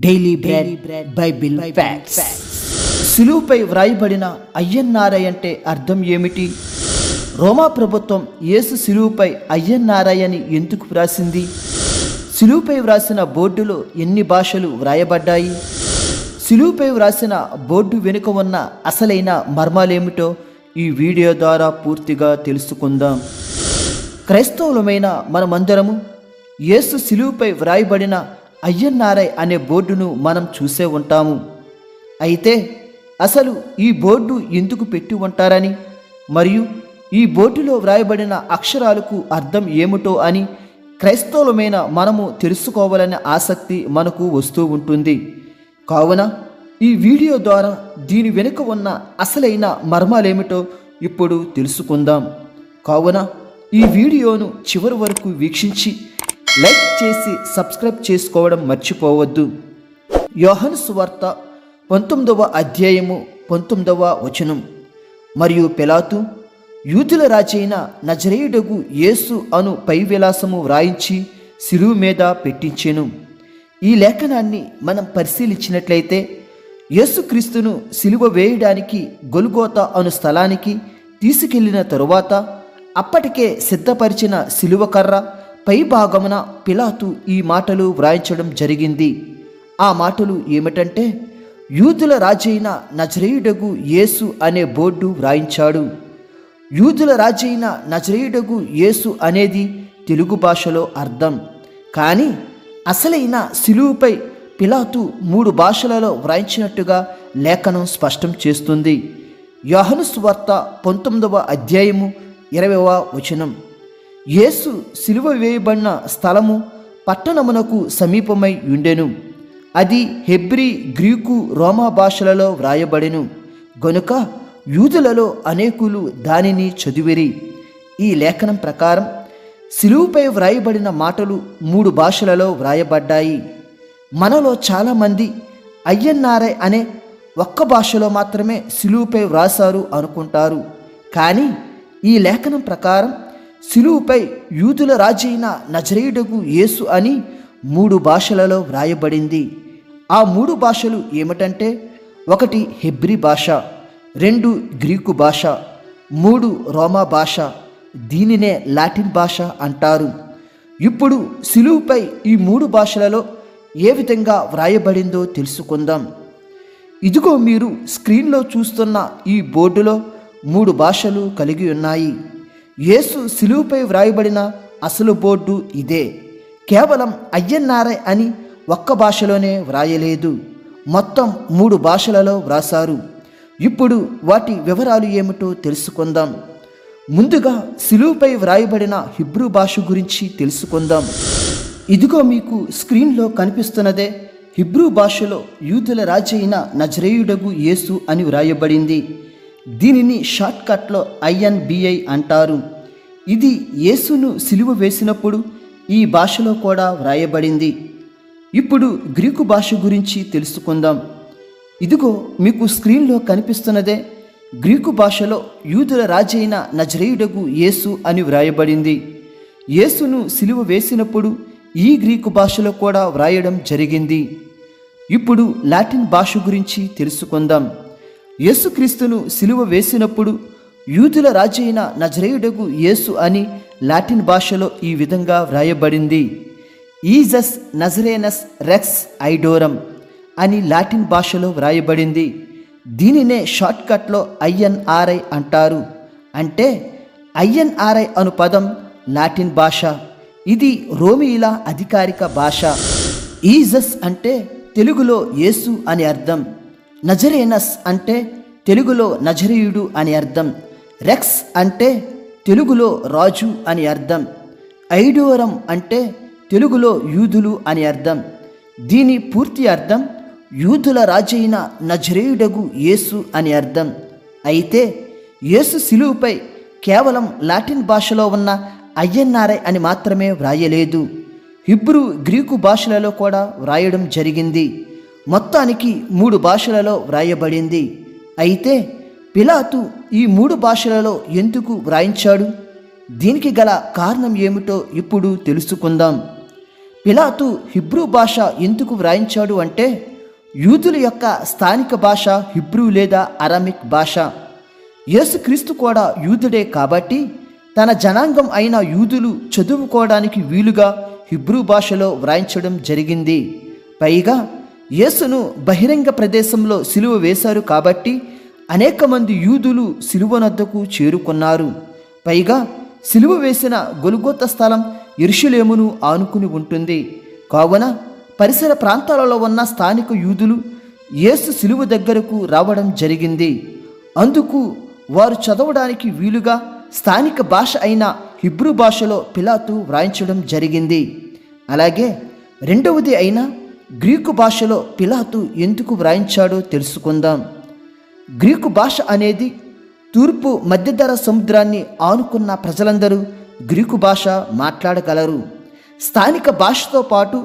Daily bread Bible facts. సిలువపై వ్రాయబడిన అయ్యన్నారై అంటే అర్థం ఏమిటి? రోమా ప్రభుత్వం యేసు సిలువపై అయ్యన్నారై అని ఎందుకు వ్రాసింది? సిలువపై వ్రాసిన బోర్డులో ఎన్ని భాషలు వ్రాయబడ్డాయి? సిలువపై వ్రాసిన బోర్డు వెనుక ఉన్న అసలైన మర్మాలేమిటో ఈ వీడియో ద్వారా పూర్తిగా తెలుసుకుందాం. క్రైస్తవులమైన మనమందరము యేసు సిలువపై వ్రాయబడిన అయ్యన్నారై అనే బోర్డును మనం చూసే ఉంటాము. అయితే అసలు ఈ బోర్డు ఎందుకు పెట్టి ఉంటారని, మరియు ఈ బోర్డులో వ్రాయబడిన అక్షరాలకు అర్థం ఏమిటో అని క్రైస్తవులమైన మనము తెలుసుకోవాలనే ఆసక్తి మనకు వస్తూ ఉంటుంది. కావున ఈ వీడియో ద్వారా దీని వెనుక ఉన్న అసలైన మర్మాలేమిటో ఇప్పుడు తెలుసుకుందాం. కావున ఈ వీడియోను చివరి వరకు వీక్షించి లైక్ చేసి సబ్స్క్రైబ్ చేసుకోవడం మర్చిపోవద్దు. యోహాను సువార్త 19వ అధ్యాయము 19వ వచనం. మరియు పిలాతు యూదుల రాజైన నజరేయుడగు యేసు అను పై విలాసము వ్రాయించి శిలువ మీద పెట్టించెను. ఈ లేఖనాన్ని మనం పరిశీలించినట్లయితే యేసుక్రీస్తును సిలువ వేయడానికి గొల్గోతా అను స్థలానికి తీసుకెళ్లిన తరువాత అప్పటికే సిద్ధపరిచిన సిలువ కర్ర పై భాగమున పిలాతు ఈ మాటలు వ్రాయించడం జరిగింది. ఆ మాటలు ఏమిటంటే, యూదుల రాజైన నజరేయుడగు యేసు అనే బోర్డు వ్రాయించాడు. యూదుల రాజైన నజరేయుడగు యేసు అనేది తెలుగు భాషలో అర్థం. కానీ అసలైన సిలువపై పిలాతు 3 భాషలలో వ్రాయించినట్టుగా లేఖనం స్పష్టం చేస్తుంది. యోహాను సువార్త 19వ అధ్యాయము 20వ వచనం. యేసు సిలువ వేయబడిన స్థలము పట్టణమునకు సమీపమై ఉండెను. అది హెబ్రీ, గ్రీకు, రోమా భాషలలో వ్రాయబడెను గనుక యూదులలో అనేకులు దానిని చదివిరి. ఈ లేఖనం ప్రకారం సిలువపై వ్రాయబడిన మాటలు 3 భాషలలో వ్రాయబడ్డాయి. మనలో చాలామంది అయ్యన్నారై అనే ఒక్క భాషలో మాత్రమే సిలువపై వ్రాసారు అనుకుంటారు. కానీ ఈ లేఖనం ప్రకారం సిలువపై యూదుల రాజైన నజరేయుడగు యేసు అని 3 భాషలలో వ్రాయబడింది. ఆ 3 భాషలు ఏమిటంటే, 1 హెబ్రీ భాష, 2 గ్రీకు భాష, 3 రోమా భాష. దీనినే లాటిన్ భాష అంటారు. ఇప్పుడు సిలువపై ఈ 3 భాషలలో ఏ విధంగా వ్రాయబడిందో తెలుసుకుందాం. ఇదిగో మీరు స్క్రీన్లో చూస్తున్న ఈ బోర్డులో 3 భాషలు కలిగి ఉన్నాయి. యేసు సిలువపై వ్రాయబడిన అసలు బోర్డు ఇదే. కేవలం అయ్యన్నారై అని ఒక్క భాషలోనే వ్రాయలేదు, మొత్తం 3 భాషలలో వ్రాసారు. ఇప్పుడు వాటి వివరాలు ఏమిటో తెలుసుకుందాం. ముందుగా సిలువపై వ్రాయబడిన హిబ్రూ భాష గురించి తెలుసుకుందాం. ఇదిగో మీకు స్క్రీన్లో కనిపిస్తున్నదే హిబ్రూ భాషలో యూదుల రాజైన నజరేయుడగు యేసు అని వ్రాయబడింది. దీనిని షార్ట్కట్లో INBI అంటారు. ఇది యేసును సిలువ వేసినప్పుడు ఈ భాషలో కూడా వ్రాయబడింది. ఇప్పుడు గ్రీకు భాష గురించి తెలుసుకుందాం. ఇదిగో మీకు స్క్రీన్లో కనిపిస్తున్నదే గ్రీకు భాషలో యూదుల రాజైన నజరేయుడగు యేసు అని వ్రాయబడింది. యేసును సిలువ వేసినప్పుడు ఈ గ్రీకు భాషలో కూడా వ్రాయడం జరిగింది. ఇప్పుడు లాటిన్ భాష గురించి తెలుసుకుందాం. యేసుక్రీస్తును సిలువ వేసినప్పుడు యూదుల రాజైన నజరేయుడగు యేసు అని లాటిన్ భాషలో ఈ విధంగా వ్రాయబడింది. ఈజస్ నజరేనస్ రెక్స్ ఐడోరం అని లాటిన్ భాషలో వ్రాయబడింది. దీనినే షార్ట్కట్లో INRI అంటారు. అంటే INRI అను పదం లాటిన్ భాష. ఇది రోమీయుల అధికారిక భాష. ఈజస్ అంటే తెలుగులో యేసు అని అర్థం. నజరేనస్ అంటే తెలుగులో నజరేయుడు అని అర్థం. రెక్స్ అంటే తెలుగులో రాజు అని అర్థం. ఐడోరం అంటే తెలుగులో యూదులు అని అర్థం. దీని పూర్తి అర్థం యూదుల రాజైన నజరేయుడగు యేసు అని అర్థం. అయితే యేసు సిలువపై కేవలం లాటిన్ భాషలో ఉన్న అయ్యన్నారై అని మాత్రమే వ్రాయలేదు, హిబ్రూ, గ్రీకు భాషలలో కూడా వ్రాయడం జరిగింది. మొత్తానికి 3 భాషలలో వ్రాయబడింది. అయితే పిలాతు ఈ 3 భాషలలో ఎందుకు వ్రాయించాడు? దీనికి గల కారణం ఏమిటో ఇప్పుడు తెలుసుకుందాం. పిలాతు హిబ్రూ భాష ఎందుకు వ్రాయించాడు అంటే యూదుల యొక్క స్థానిక భాష హిబ్రూ లేదా అరామిక్ భాష. యేసుక్రీస్తు కూడా యూదుడే కాబట్టి తన జనాంగం అయిన యూదులు చదువుకోవడానికి వీలుగా హిబ్రూ భాషలో వ్రాయించడం జరిగింది. పైగా యేసును బహిరంగ ప్రదేశంలో సిలువ వేశారు కాబట్టి అనేక మంది యూదులు సిలువనొద్దకు చేరుకున్నారు. పైగా సిలువ వేసిన గొల్గోతా స్థలం యెరూషలేమును ఆనుకుని ఉంటుంది. కావున పరిసర ప్రాంతాలలో ఉన్న స్థానిక యూదులు యేసు సిలువ దగ్గరకు రావడం జరిగింది. అందుకు వారు చదవడానికి వీలుగా స్థానిక భాష అయిన హిబ్రూ భాషలో పిలాతు వ్రాయించడం జరిగింది. అలాగే రెండవది అయిన గ్రీకు భాషలో పిలాతు ఎందుకు వ్రాయించాడో తెలుసుకుందాం. గ్రీకు భాష అనేది తూర్పు మధ్యధర సముద్రాన్ని ఆనుకున్న ప్రజలందరూ గ్రీకు భాష మాట్లాడగలరు. స్థానిక భాషతో పాటు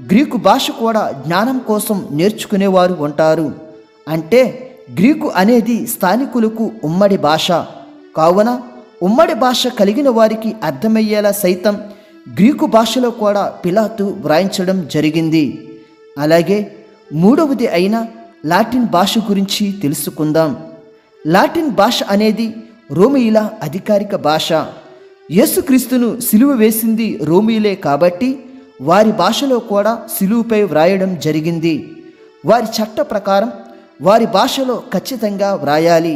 గ్రీకు భాష కూడా జ్ఞానం కోసం నేర్చుకునేవారు ఉంటారు. అంటే గ్రీకు అనేది స్థానికులకు ఉమ్మడి భాష. కావున ఉమ్మడి భాష కలిగిన వారికి అర్థమయ్యేలా సైతం గ్రీకు భాషలో కూడా పిలాతు వ్రాయించడం జరిగింది. అలాగే మూడవది అయిన లాటిన్ భాష గురించి తెలుసుకుందాం. లాటిన్ భాష అనేది రోమీయుల అధికారిక భాష. యేసుక్రీస్తును సిలువ వేసింది రోమీయులే కాబట్టి వారి భాషలో కూడా సిలువపై వ్రాయడం జరిగింది. వారి చట్ట ప్రకారం వారి భాషలో ఖచ్చితంగా వ్రాయాలి.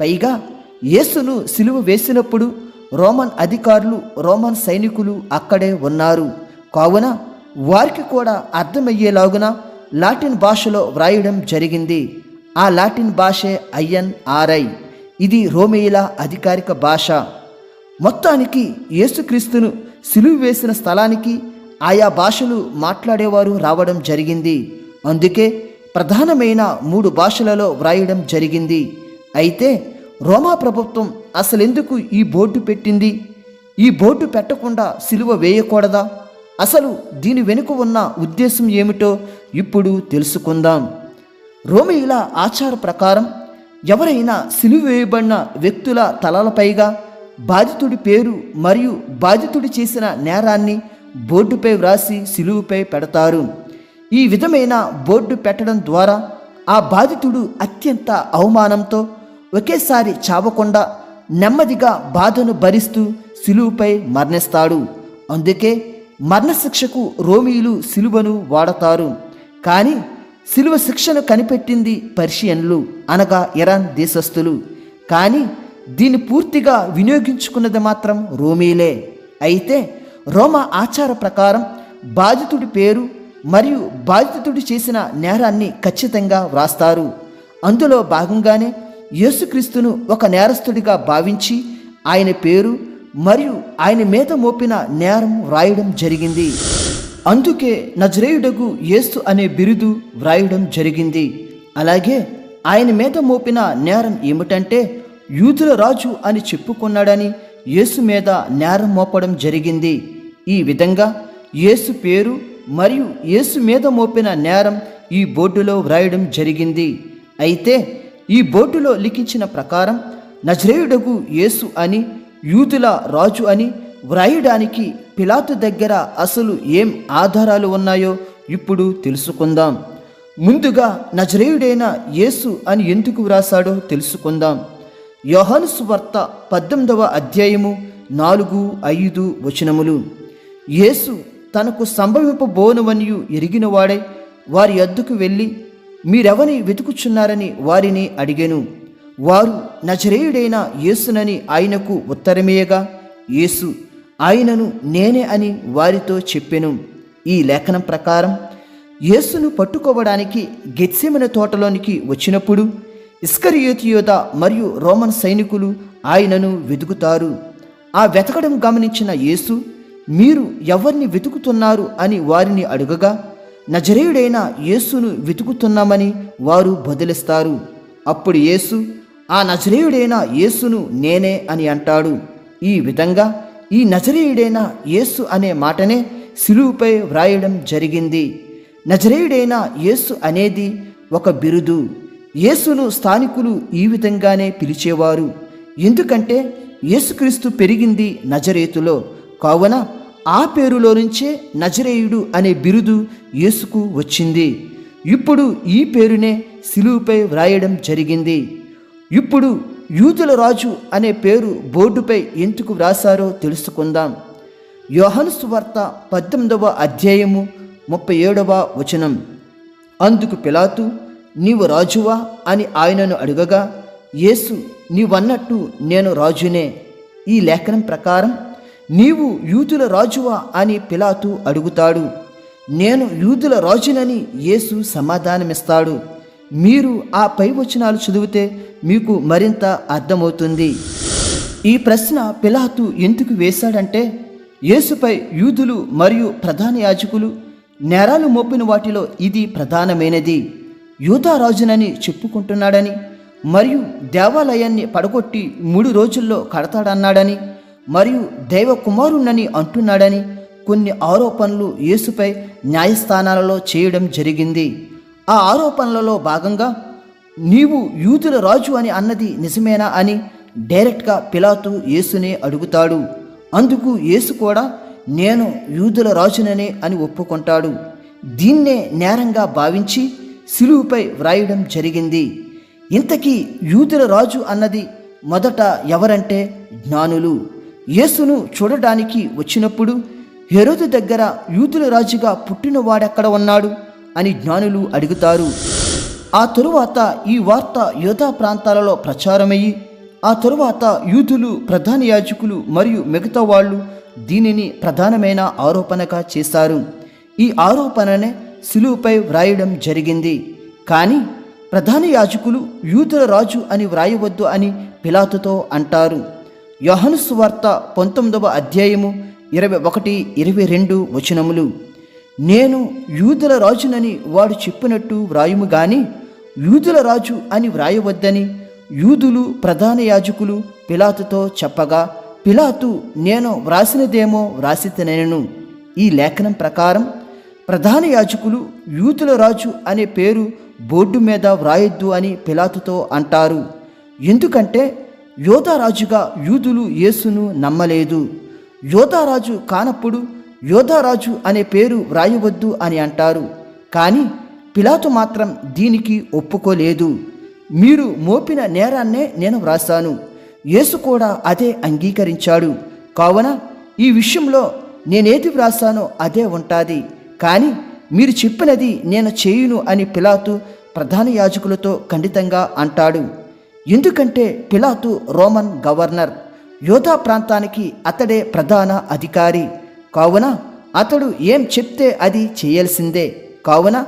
పైగా యేసును సిలువ వేసినప్పుడు రోమన్ అధికారులు, రోమన్ సైనికులు అక్కడే ఉన్నారు. కావున వారికి కూడా అర్థమయ్యేలాగున లాటిన్ భాషలో వ్రాయడం జరిగింది. ఆ లాటిన్ భాషే INRI. ఇది రోమేయుల అధికారిక భాష. మొత్తానికి యేసుక్రీస్తును సిలువ వేసిన స్థలానికి ఆయా భాషలు మాట్లాడేవారు రావడం జరిగింది. అందుకే ప్రధానమైన 3 భాషలలో వ్రాయడం జరిగింది. అయితే రోమా ప్రభుత్వం అసలెందుకు ఈ బోర్డు పెట్టింది? ఈ బోర్డు పెట్టకుండా సిలువ వేయకూడదా? అసలు దీని వెనుక ఉన్న ఉద్దేశం ఏమిటో ఇప్పుడు తెలుసుకుందాం. రోమీయుల ఆచార ప్రకారం ఎవరైనా సిలువ వేయబడిన వ్యక్తుల తలలపైగా బాధితుడి పేరు మరియు బాధితుడి చేసిన నేరాన్ని బోర్డుపై వ్రాసి సిలువపై పెడతారు. ఈ విధమైన బోర్డు పెట్టడం ద్వారా ఆ బాధితుడు అత్యంత అవమానంతో ఒకేసారి చావకుండా నెమ్మదిగా బాధను భరిస్తూ సిలువపై మరణిస్తాడు. అందుకే మరణశిక్షకు రోమీయులు సిలువను వాడతారు. కానీ సిలువ శిక్షను కనిపెట్టింది పర్షియన్లు, అనగా ఇరాన్ దేశస్థులు. కానీ దీన్ని పూర్తిగా వినియోగించుకున్నది మాత్రం రోమీలే. అయితే రోమా ఆచార ప్రకారం బాధితుడి పేరు మరియు బాధితుడు చేసిన నేరాన్ని ఖచ్చితంగా వ్రాస్తారు. అందులో భాగంగానే యేసుక్రీస్తును ఒక నేరస్తుడిగా భావించి ఆయన పేరు మరియు ఆయన మీద మోపిన నేరం వ్రాయడం జరిగింది. అందుకే నజరేయుడగు యేసు అనే బిరుదు వ్రాయడం జరిగింది. అలాగే ఆయన మీద మోపిన నేరం ఏమిటంటే యూదుల రాజు అని చెప్పుకున్నాడని యేసు మీద నేరం మోపడం జరిగింది. ఈ విధంగా యేసు పేరు మరియు యేసు మీద మోపిన నేరం ఈ బోర్డులో వ్రాయడం జరిగింది. అయితే ఈ బోర్డులో లిఖించిన ప్రకారం నజరేయుడగు యేసు అని, యూదుల రాజు అని వ్రాయడానికి పిలాతు దగ్గర అసలు ఏం ఆధారాలు ఉన్నాయో ఇప్పుడు తెలుసుకుందాం. ముందుగా నజరేయుడైన యేసు అని ఎందుకు వ్రాసాడో తెలుసుకుందాం. యోహాను సువార్త 18వ అధ్యాయము 4-5 వచనములు. యేసు తనకు సంభవింపబోనవనియు ఎరిగినవాడై వారి యొద్దకు వెళ్ళి మీరెవని వెతుకుచున్నారని వారిని అడిగెను. వారు నజరేయుడైన యేసునని ఆయనకు ఉత్తరమేయగా యేసు ఆయనను నేనే అని వారితో చెప్పెను. ఈ లేఖనం ప్రకారం యేసును పట్టుకోవడానికి గెత్సేమనే తోటలోనికి వచ్చినప్పుడు ఇస్కరియోతు యోధ మరియు రోమన్ సైనికులు ఆయనను వెతుకుతారు. ఆ వెతకడం గమనించిన యేసు మీరు ఎవరిని వెతుకుతున్నారు అని వారిని అడుగగా నజరేయుడైన యేసును వెతుకుతున్నామని వారు బదులిస్తారు. అప్పుడు యేసు ఆ నజరేయుడైన యేసును నేనే అని అంటాడు. ఈ విధంగా ఈ నజరేయుడైన యేసు అనే మాటనే సిలువపై వ్రాయడం జరిగింది. నజరేయుడైన యేసు అనేది ఒక బిరుదు. యేసును స్థానికులు ఈ విధంగానే పిలిచేవారు. ఎందుకంటే యేసుక్రీస్తు పెరిగింది నజరేతులో. కావున ఆ పేరులో నుంచే నజరేయుడు అనే బిరుదు యేసుకు వచ్చింది. ఇప్పుడు ఈ పేరునే సిలువపై వ్రాయడం జరిగింది. ఇప్పుడు యూదుల రాజు అనే పేరు బోర్డుపై ఎందుకు వ్రాసారో తెలుసుకుందాం. యోహాను సువార్త 18వ అధ్యాయము 37వ వచనం. అందుకు పిలాతు, నీవు రాజువా అని ఆయనను అడగగా, యేసు, నీవన్నట్టు నేను రాజునే. ఈ లేఖనం ప్రకారం నీవు యూదుల రాజువా అని పిలాతు అడుగుతాడు. నేను యూదుల రాజునని యేసు సమాధానమిస్తాడు. మీరు ఆ పై వచనాలు చదివితే మీకు మరింత అర్థమవుతుంది. ఈ ప్రశ్న పిలాతు ఎందుకు వేశాడంటే, యేసుపై యూదులు మరియు ప్రధాన యాజకులు నేరాలు మోపిన వాటిలో ఇది ప్రధానమైనది. యూదా రాజునని చెప్పుకుంటున్నాడని మరియు దేవాలయాన్ని పడగొట్టి 3 రోజుల్లో కడతాడన్నాడని మరియు దైవ కుమారుణ్ణని అంటున్నాడని కొన్ని ఆరోపణలు యేసుపై న్యాయస్థానాలలో చేయడం జరిగింది. ఆ ఆరోపణలలో భాగంగా నీవు యూదుల రాజు అని అన్నది నిజమేనా అని డైరెక్ట్గా పిలాతు యేసునే అడుగుతాడు. అందుకు యేసు కూడా నేను యూదుల రాజుననే అని ఒప్పుకుంటాడు. దీన్నే నేరంగా భావించి సిలువపై వ్రాయడం జరిగింది. ఇంతకీ యూదుల రాజు అన్నది మొదట ఎవరంటే జ్ఞానులు. యేసును చూడడానికి వచ్చినప్పుడు హెరోదు దగ్గర యూదుల రాజుగా పుట్టినవాడెక్కడ ఉన్నాడు అని జ్ఞానులు అడుగుతారు. ఆ తరువాత ఈ వార్త యూదా ప్రాంతాలలో ప్రచారమయ్యి ఆ తరువాత యూదులు, ప్రధాన యాజకులు మరియు మిగతా వాళ్ళు దీనిని ప్రధానమైన ఆరోపణగా చేశారు. ఈ ఆరోపణనే సిలువపై వ్రాయడం జరిగింది. కానీ ప్రధాన యాజకులు యూదుల రాజు అని వ్రాయవద్దు అని పిలాతుతో అంటారు. యోహాను సువార్త 19వ అధ్యాయము 21-22 వచనములు. నేను యూదుల రాజునని వాడు చెప్పినట్టు వ్రాయుము గాని యూదుల రాజు అని వ్రాయవద్దని యూదులు, ప్రధాన యాజకులు పిలాతుతో చెప్పగా, పిలాతు నేను వ్రాసినదేమో వ్రాసితనెను. ఈ లేఖనం ప్రకారం ప్రధాన యాజకులు యూదుల రాజు అనే పేరు బోర్డు మీద వ్రాయొద్దు అని పిలాతుతో అంటారు. ఎందుకంటే యోధారాజుగా యూదులు యేసును నమ్మలేదు. యోధారాజు కానప్పుడు యోధారాజు అనే పేరు వ్రాయవద్దు అని అంటారు. కానీ పిలాతు మాత్రం దీనికి ఒప్పుకోలేదు. మీరు మోపిన నేరాన్నే నేను వ్రాసాను. యేసు కూడా అదే అంగీకరించాడు. కావున ఈ విషయంలో నేనేది వ్రాసానో అదే ఉంటుంది, కానీ మీరు చెప్పినది నేను చేయును అని పిలాతు ప్రధాన యాజకులతో ఖండితంగా అంటాడు. ఎందుకంటే పిలాతు రోమన్ గవర్నర్. యోధా ప్రాంతానికి అతడే ప్రధాన అధికారి. కావున అతడు ఏం చెప్తే అది చేయాల్సిందే. కావున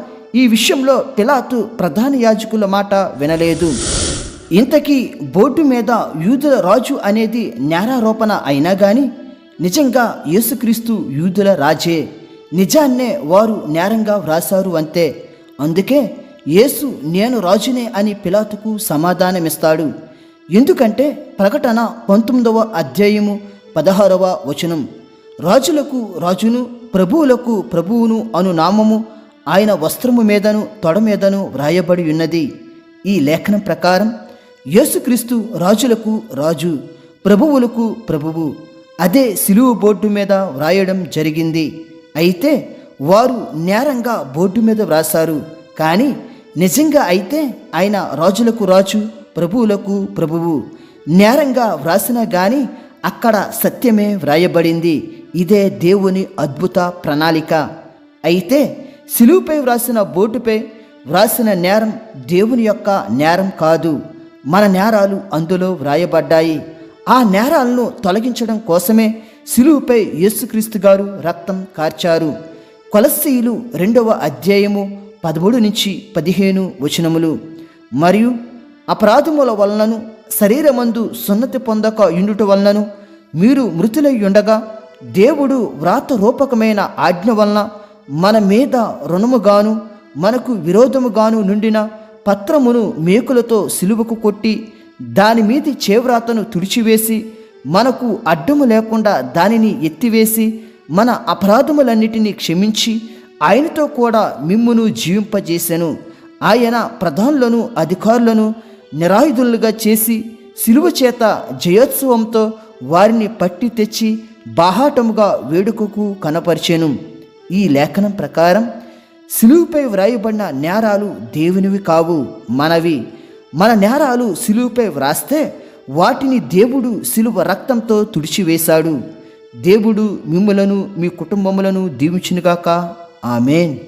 ఈ విషయంలో పిలాతు ప్రధాన యాజకుల మాట వినలేదు. ఇంతకీ బోర్డు మీద యూదుల రాజు అనేది నేరారోపణ అయినా కానీ నిజంగా యేసుక్రీస్తు యూదుల రాజే. నిజాన్నే వారు నేరంగా వ్రాసారు అంతే. అందుకే యేసు నేను రాజునే అని పిలాతుకు సమాధానమిస్తాడు. ఎందుకంటే ప్రకటన 19వ అధ్యాయము 16వ వచనం, రాజులకు రాజును ప్రభువులకు ప్రభువును అను నామము ఆయన వస్త్రము మీదను తొడ మీదను వ్రాయబడి ఉన్నది. ఈ లేఖనం ప్రకారం యేసుక్రీస్తు రాజులకు రాజు, ప్రభువులకు ప్రభువు. అదే సిలువ బోర్డు మీద వ్రాయడం జరిగింది. అయితే వారు నేరంగా బోర్డు మీద వ్రాసారు. కానీ నిజంగా అయితే ఆయన రాజులకు రాజు, ప్రభువులకు ప్రభువు. నేరంగా వ్రాసినా కానీ అక్కడ సత్యమే వ్రాయబడింది. ఇదే దేవుని అద్భుత ప్రణాళిక. అయితే సిలువపై వ్రాసిన బోర్డుపై వ్రాసిన నేరం దేవుని యొక్క నేరం కాదు. మన నేరాలు అందులో వ్రాయబడ్డాయి. ఆ నేరాలను తొలగించడం కోసమే సిలువపై యేసుక్రీస్తు గారు రక్తం కార్చారు. కొలస్సీయులు 2వ అధ్యాయము 13-15 వచనములు. మరియు అపరాధముల వలనను శరీరమందు సున్నతి పొందక యుండుట వలనను మీరు మృతులై ఉండగా దేవుడు వ్రాత రూపకమైన ఆజ్ఞ వలన మన మీద రుణముగాను మనకు విరోధముగాను నుండిన పత్రమును మేకులతో సిలువకు కొట్టి దాని మీది చేవ్రాతను తుడిచివేసి మనకు అడ్డము లేకుండా దానిని ఎత్తివేసి మన అపరాధములన్నిటినీ క్షమించి ఆయనతో కూడా మిమ్మును జీవింపజేసెను. ఆయన ప్రధానులను అధికారులను నిరాయుధులుగా చేసి సిలువ చేత జయోత్సవంతో వారిని పట్టి తెచ్చి బాహాటముగా వేడుకకు కనపరిచెను. ఈ లేఖనం ప్రకారం సిలువుపై వ్రాయబడిన నేరాలు దేవునివి కావు, మనవి. మన నేరాలు సిలువుపై వ్రాస్తే వాటిని దేవుడు సిలువ రక్తంతో తుడిచివేశాడు. దేవుడు మిమ్ములను మీ కుటుంబములను దీవించునుగాక. ఆమేన్.